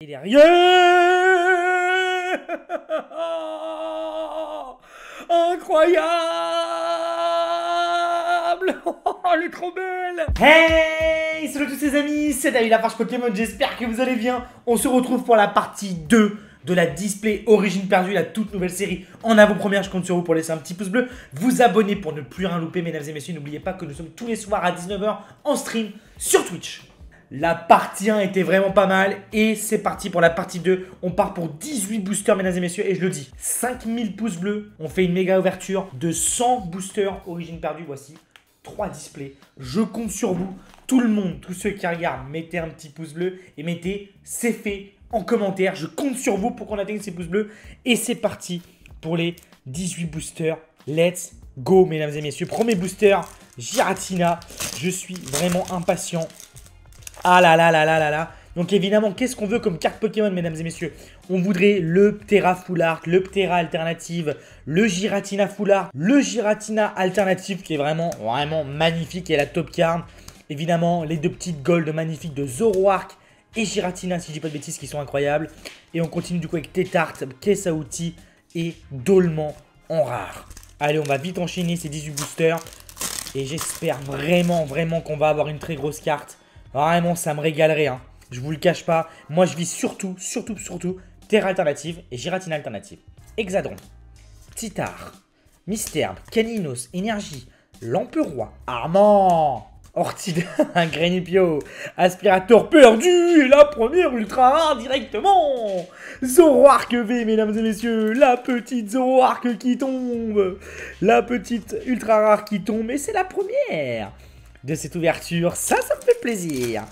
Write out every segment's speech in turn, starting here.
Et derrière... Incroyable. Elle est trop belle. Hey, salut tous les amis, c'est David la Farce Pokémon, j'espère que vous allez bien. On se retrouve pour la partie 2 de la Display Origine Perdue, la toute nouvelle série en avant-première. Je compte sur vous pour laisser un petit pouce bleu, vous abonner pour ne plus rien louper, mesdames et messieurs. N'oubliez pas que nous sommes tous les soirs à 19 h en stream sur Twitch. La partie 1 était vraiment pas mal et c'est parti pour la partie 2. On part pour 18 boosters, mesdames et messieurs, et je le dis, 5000 pouces bleus. On fait une méga ouverture de 100 boosters Origine Perdue. Voici 3 displays. Je compte sur vous, tout le monde, tous ceux qui regardent, mettez un petit pouce bleu et mettez c'est fait en commentaire. Je compte sur vous pour qu'on atteigne ces pouces bleus. Et c'est parti pour les 18 boosters. Let's go, mesdames et messieurs. Premier booster, Giratina. Je suis vraiment impatient. Ah là là là là là là. Donc évidemment, qu'est-ce qu'on veut comme carte Pokémon, mesdames et messieurs? On voudrait le Ptera Full Art, le Ptera Alternative, le Giratina Full Art, le Giratina Alternative qui est vraiment magnifique et la top card. Évidemment, les deux petites gold magnifiques de Zoroark et Giratina, si je dis pas de bêtises, qui sont incroyables. Et on continue du coup avec Tétart, caisse à outils et Dolman en rare. Allez, on va vite enchaîner ces 18 boosters. Et j'espère vraiment qu'on va avoir une très grosse carte. Vraiment, ça me régalerait, hein. Je vous le cache pas. Moi, je vis surtout, Terra Alternative et Giratina Alternative. Hexadron, Titar, Mystère, Caninos, Énergie, Lamperoi, Armand, Ortida, Grenipio, Aspirateur perdu et la première ultra rare directement. Zoroark V, mesdames et messieurs, la petite Zoroark qui tombe. La petite ultra rare qui tombe et c'est la première de cette ouverture. Ça me fait plaisir.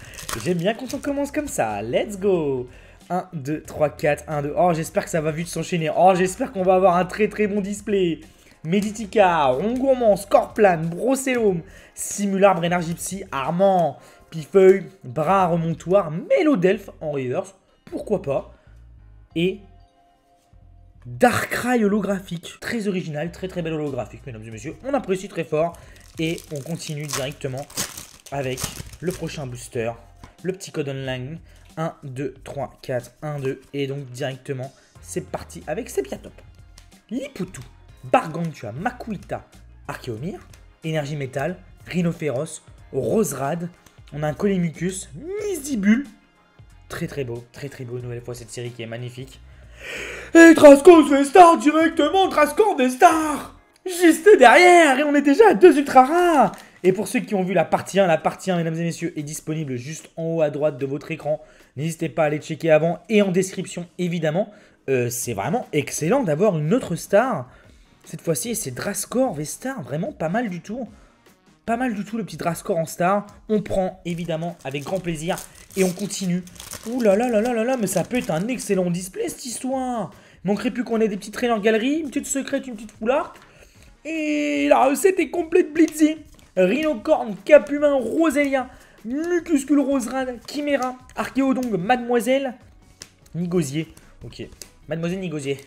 J'aime bien quand on commence comme ça. Let's go. 1, 2, 3, 4, 1, 2. Oh, j'espère que ça va vite s'enchaîner. Oh, j'espère qu'on va avoir un très bon display. Meditica, Rongourmand, Scorplan, Brocéum, Simularbre, Énergie Psy, Armand, Pifeuille, Bras Remontoir, Mélodelph en reverse. Pourquoi pas. Et Darkrai holographique. Très original, très belle holographique, mesdames et messieurs. On apprécie très fort. Et on continue directement avec le prochain booster. Le petit code online. 1, 2, 3, 4, 1, 2. Et donc directement, c'est parti avec Sepiatop. Liputu, Bargantua, Makuita, Archeomir, Énergie Métal, Rhinophéros, Roserad. On a un Colémucus, Misibule. Très beau, une nouvelle fois cette série qui est magnifique. Et Trascos V-Star directement, Trascor V-Star juste derrière, et on est déjà à 2 ultra rares. Et pour ceux qui ont vu la partie 1, mesdames et messieurs, est disponible juste en haut à droite de votre écran. N'hésitez pas à aller checker avant et en description, évidemment. C'est vraiment excellent d'avoir une autre star. Cette fois-ci, c'est Drascor V-Star, vraiment pas mal du tout. Pas mal du tout, le petit Drascor en star. On prend, évidemment, avec grand plaisir. Et on continue. Ouh là là là là là là, mais ça peut être un excellent display, cette histoire. Il manquerait plus qu'on ait des petits traîneurs galeries, une petite secrète, une petite foulard. Et la recette est complète, Blitzy. Rhinocorne, Capumin, Roselia, Mucuscule Roserad, Chimera, Archéodongue, Mademoiselle, Nigosier. Ok, Mademoiselle Nigosier.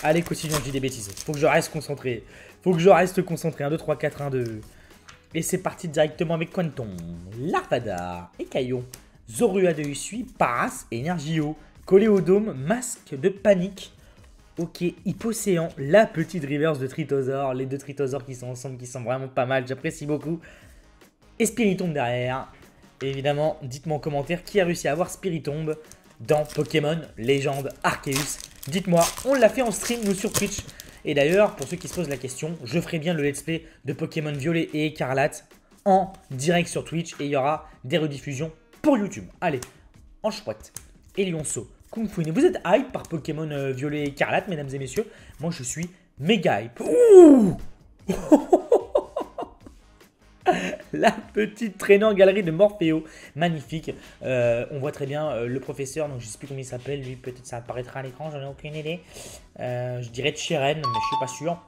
Allez, continuons, je dis des bêtises. Faut que je reste concentré. 1, 2, 3, 4, 1, 2. Et c'est parti directement avec Quanton, Larvada, Ekayo, Zorua de Usui, Paras, Energio, Coléodome, Masque de Panique. Ok, Hypocéan, la petite reverse de Tritosaur. Les deux Tritosaurs qui sont ensemble, qui sont vraiment pas mal. J'apprécie beaucoup. Et Spiritomb derrière. Et évidemment, dites-moi en commentaire qui a réussi à avoir Spiritomb dans Pokémon Légende Arceus. Dites-moi, on l'a fait en stream, nous, sur Twitch. Et d'ailleurs, pour ceux qui se posent la question, je ferai bien le let's play de Pokémon Violet et Écarlate en direct sur Twitch. Et il y aura des rediffusions pour YouTube. Allez, en chouette. Et Lionceau. Kung Fu. Vous êtes hype par Pokémon Violet et Écarlate, mesdames et messieurs. Moi, je suis méga hype. Ouh. La petite traîneur galerie de Morpheo. Magnifique. On voit très bien le professeur. Donc, je ne sais plus comment il s'appelle. Lui, peut-être ça apparaîtra à l'écran. J'en ai aucune idée. Je dirais Cheren, mais je ne suis pas sûr.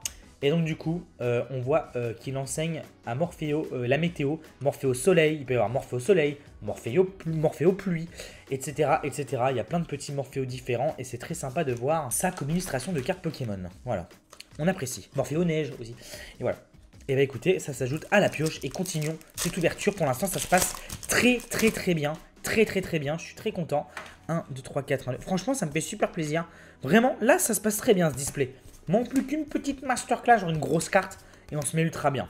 Et donc du coup, on voit qu'il enseigne à Morpheo la météo, Morpheo soleil, il peut y avoir Morpheo soleil, Morpheo pluie, etc., etc. Il y a plein de petits Morpheo différents et c'est très sympa de voir ça comme illustration de cartes Pokémon. Voilà, on apprécie. Morpheo neige aussi. Et voilà. Et bah écoutez, ça s'ajoute à la pioche et continuons cette ouverture. Pour l'instant, ça se passe très bien. Très bien, je suis très content. 1, 2, 3, 4, 1, 2. Franchement, ça me fait super plaisir. Vraiment, là, ça se passe très bien, ce display. Manque plus qu'une petite masterclass, genre une grosse carte, et on se met ultra bien.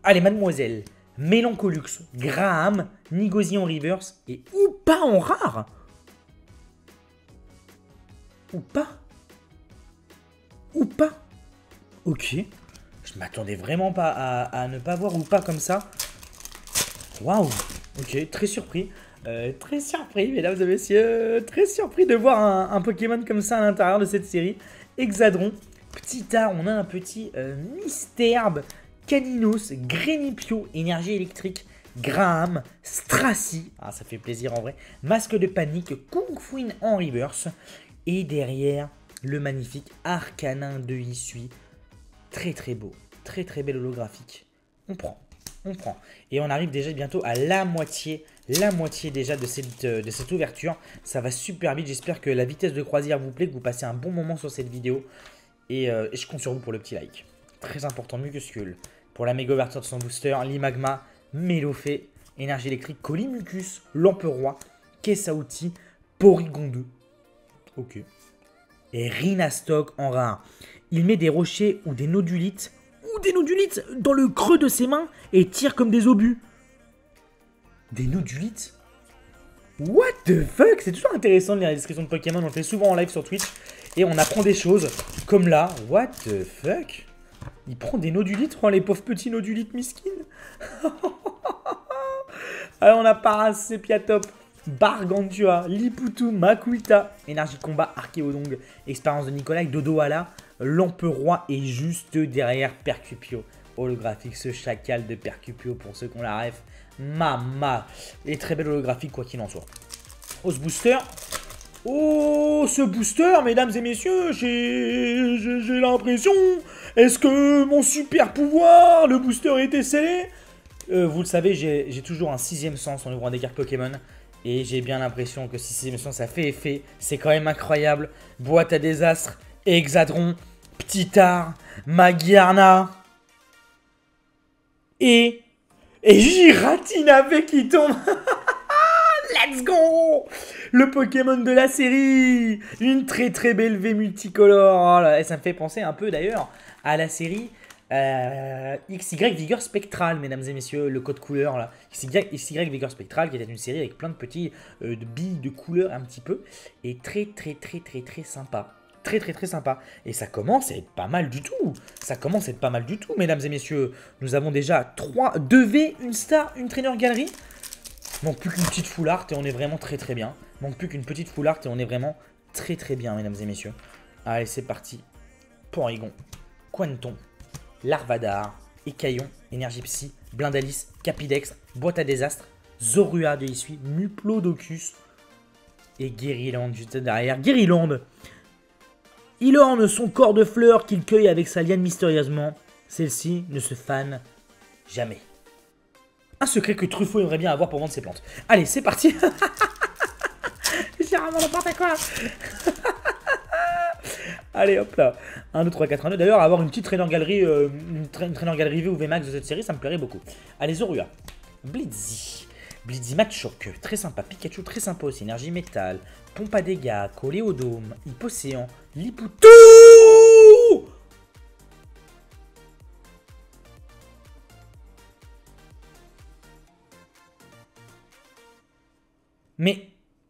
Allez, mademoiselle. Mélancolux, Graham, Nigozi en reverse, et ou pas en rare. Ou pas. Ou pas. Ok. Je m'attendais vraiment pas à ne pas voir ou pas comme ça. Waouh. Ok, très surpris. Très surpris, mesdames et messieurs. Très surpris de voir un Pokémon comme ça à l'intérieur de cette série. Hexadron. Petit art, on a un petit Misterbe, Caninos, Grenipio, énergie électrique, Graham, Stracy. Ah, ça fait plaisir en vrai. Masque de panique, Kung Fuin en reverse. Et derrière, le magnifique Arcanin de Issui. Très très beau. Très très bel holographique. On prend. On prend. Et on arrive déjà bientôt à la moitié déjà de cette ouverture. Ça va super vite. J'espère que la vitesse de croisière vous plaît, que vous passez un bon moment sur cette vidéo. Et je compte sur vous pour le petit like. Très important, Mucuscule. Pour la méga ouverture de son booster, Limagma, Mélofée, énergie électrique, Colimucus, Lamperoi, Caisse à outils, Porygon 2. Ok. Et Rhinastock en rare. Il met des rochers ou des nodulites dans le creux de ses mains et tire comme des obus. Des nodulites? What the fuck? C'est toujours intéressant de lire les descriptions de Pokémon. On le fait souvent en live sur Twitch. Et on apprend des choses comme là. What the fuck? Il prend des nodulites, oh, les pauvres petits nodulites miskines. Alors on a Parasepiatop, Bargantua, Liputu, Makuita, énergie combat, Archéodong, expérience de Nicolas, Dodoala, Lamperoi et juste derrière Percupio. Holographique, ce chacal de Percupio pour ceux qui ont la ref. Mama. Et très belle holographique quoi qu'il en soit. Oh ce booster. Oh, ce booster, mesdames et messieurs, j'ai l'impression. Est-ce que mon super pouvoir, le booster, était scellé? Vous le savez, j'ai toujours un 6ème sens en ouvrant des cartes Pokémon. Et j'ai bien l'impression que si 6ème sens, ça fait effet. C'est quand même incroyable. Boîte à désastre, Hexadron, Petit Art, Magiarna. Et Giratina qui tombe. Let's go! Le Pokémon de la série! Une très très belle V multicolore. Oh là, et ça me fait penser un peu d'ailleurs à la série XY Vigueur Spectral, mesdames et messieurs, le code couleur là. XY Vigueur Spectral qui était une série avec plein de petits de billes de couleurs un petit peu. Et très sympa. Très sympa. Et ça commence à être pas mal du tout. Ça commence à être pas mal du tout, mesdames et messieurs. Nous avons déjà 2 V, une star, une trainer galerie. Manque plus qu'une petite full art et on est vraiment très bien. Manque plus qu'une petite full art et on est vraiment très bien, mesdames et messieurs. Allez, c'est parti. Porygon, Quanton, Larvadar, Écaillon, Énergie Psy, Blindalis, Capidex, Boîte à désastre, Zorua de Issui, Muplodocus et Guériland juste derrière. Guériland. Il orne son corps de fleurs qu'il cueille avec sa liane mystérieusement. Celle-ci ne se fane jamais. Un secret que Truffaut aimerait bien avoir pour vendre ses plantes. Allez, c'est parti. J'ai vraiment n'importe quoi. Allez, hop là. 1, 2, 3, 4, 1, 2. D'ailleurs, avoir une petite trainer galerie, une trainer galerie V ou VMAX de cette série, ça me plairait beaucoup. Allez, Zorua. Blitzy. Blitzy Machoc, très sympa. Pikachu, très sympa aussi. Énergie métal. Pompe à dégâts. Coléodome. Hypocéan. Liputu. Mais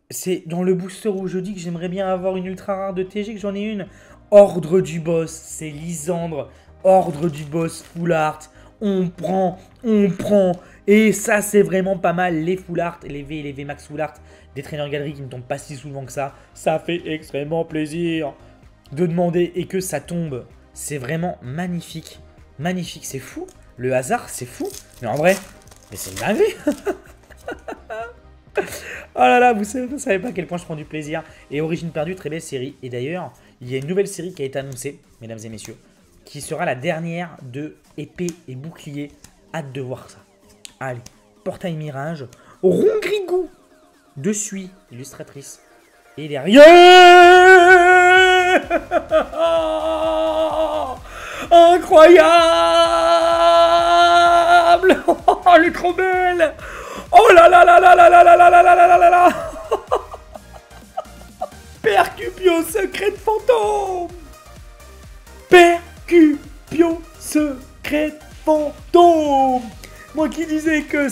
c'est dans le booster où je dis que j'aimerais bien avoir une ultra rare de TG, que j'en ai une. Ordre du boss, c'est Lysandre. Ordre du boss, full art. On prend. Et ça, c'est vraiment pas mal. Les full art, les V et les V max full art des traîneurs galeries qui ne tombent pas si souvent que ça. Ça fait extrêmement plaisir de demander et que ça tombe. C'est vraiment magnifique. Magnifique, c'est fou. Le hasard, c'est fou. Mais en vrai, mais c'est une dinguerie. Oh là là, vous savez pas à quel point je prends du plaisir. Et Origine perdue, très belle série. Et d'ailleurs, il y a une nouvelle série qui a été annoncée, mesdames et messieurs, qui sera la dernière de épée et bouclier. Hâte de voir ça. Allez, Portail Mirage, Rongrigou, de Suie, illustratrice. Et derrière... Incroyable. Oh, elle est trop belle. Oh là là là là là là là là là là là là là. Percupio secret fantôme. Percupio secret fantôme. Moi qui disais que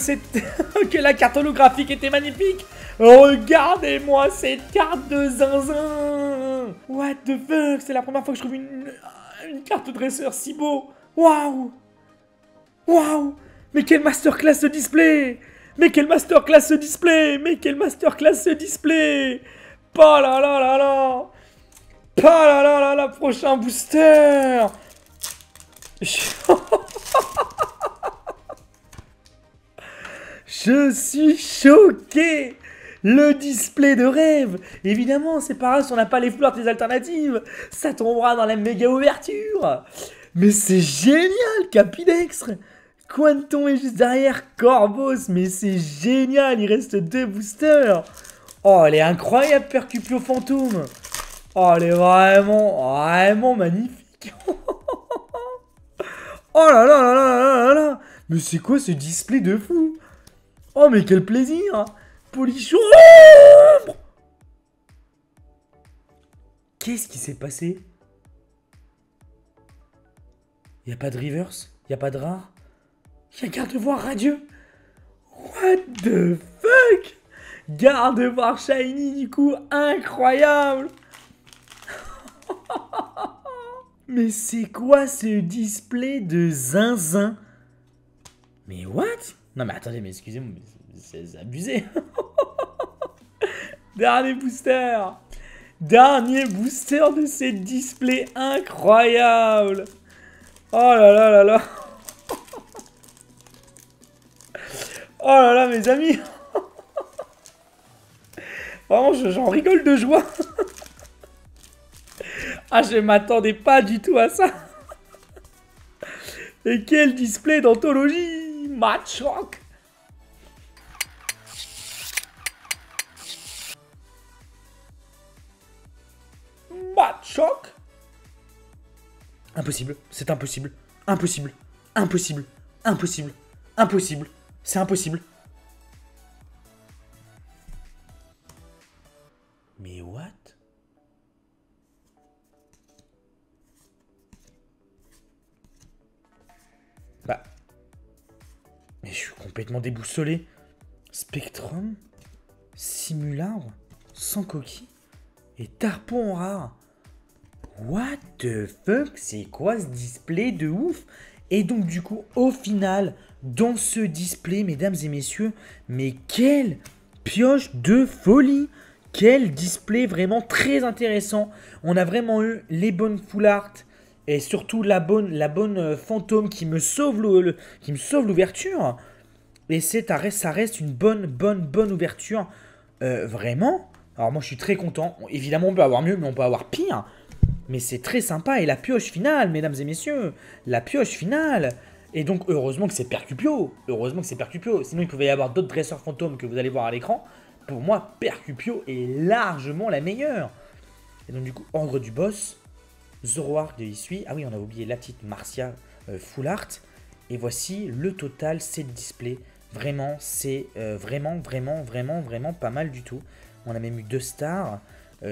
que la carte holographique était magnifique. Regardez-moi cette carte de zinzin. What the fuck. C'est la première fois que je trouve une carte dresseur si beau. Waouh. Waouh. Mais quelle masterclass ce display. Mais quelle masterclass ce display. Mais quelle masterclass ce display. Pas là là là là. Pas là là là là. Prochain booster. Je suis choqué. Le display de rêve. Évidemment, c'est pareil si on n'a pas les fleurs des alternatives. Ça tombera dans la méga ouverture. Mais c'est génial, Capidextre. Quanton est juste derrière Corvos. Mais c'est génial, il reste 2 boosters. Oh, elle est incroyable, Percupio Fantôme. Oh, elle est vraiment magnifique. Oh là là là là là là là. Mais c'est quoi ce display de fou? Oh, mais quel plaisir. Polichon. Qu'est-ce qui s'est passé? Il n'y a pas de reverse? Il n'y a pas de rare? Il y a garde-voir radieux? What the fuck? Garde-voir shiny du coup, incroyable. Mais c'est quoi ce display de zinzin? Mais what? Non mais attendez, mais excusez-moi, c'est abusé. Dernier booster. Dernier booster de ces displays incroyables. Oh là là là là. Oh là là mes amis. Vraiment j'en rigole de joie. Ah, je m'attendais pas du tout à ça. Et quel display d'anthologie. Machoc. Machoc. Impossible, c'est impossible. Impossible, impossible, impossible, impossible. C'est impossible. Mais what? Bah. Mais je suis complètement déboussolé. Spectrum, Simulacre, sans coquille et Tarpon en rare. What the fuck? C'est quoi ce display de ouf? Et donc du coup, au final, dans ce display, mesdames et messieurs, mais quelle pioche de folie! Quel display vraiment très intéressant. On a vraiment eu les bonnes full art et surtout la bonne fantôme qui me sauve l'ouverture. Et ça reste une bonne ouverture. Vraiment. Alors moi je suis très content. Évidemment on peut avoir mieux, mais on peut avoir pire. Mais c'est très sympa. Et la pioche finale, mesdames et messieurs. La pioche finale. Et donc heureusement que c'est Percupio. Heureusement que c'est Percupio. Sinon il pouvait y avoir d'autres dresseurs fantômes que vous allez voir à l'écran. Pour moi, Percupio est largement la meilleure. Et donc du coup, ordre du boss. Zoroark de Hisui. Ah oui, on a oublié la petite Marcia full art. Et voici le total, c'est le display. Vraiment, c'est vraiment pas mal du tout. On a même eu 2 stars.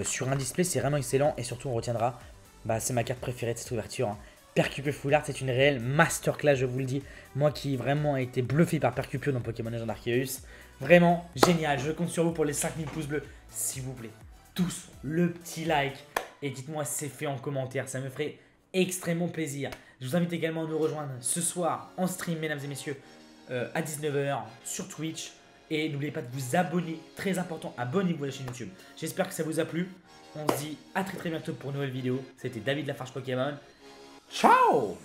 Sur un display, c'est vraiment excellent. Et surtout, on retiendra, bah, c'est ma carte préférée de cette ouverture. Hein. Percupio full art, c'est une réelle masterclass, je vous le dis. Moi qui vraiment ai été bluffé par Percupio dans Pokémon Legend Arceus. Vraiment génial. Je compte sur vous pour les 5000 pouces bleus. S'il vous plaît, tous le petit like. Et dites-moi si c'est fait en commentaire. Ça me ferait extrêmement plaisir. Je vous invite également à nous rejoindre ce soir en stream, mesdames et messieurs, à 19 h sur Twitch. Et n'oubliez pas de vous abonner. Très important, abonnez-vous à la chaîne YouTube. J'espère que ça vous a plu. On se dit à très bientôt pour une nouvelle vidéo. C'était David Lafarge Pokémon. Ciao!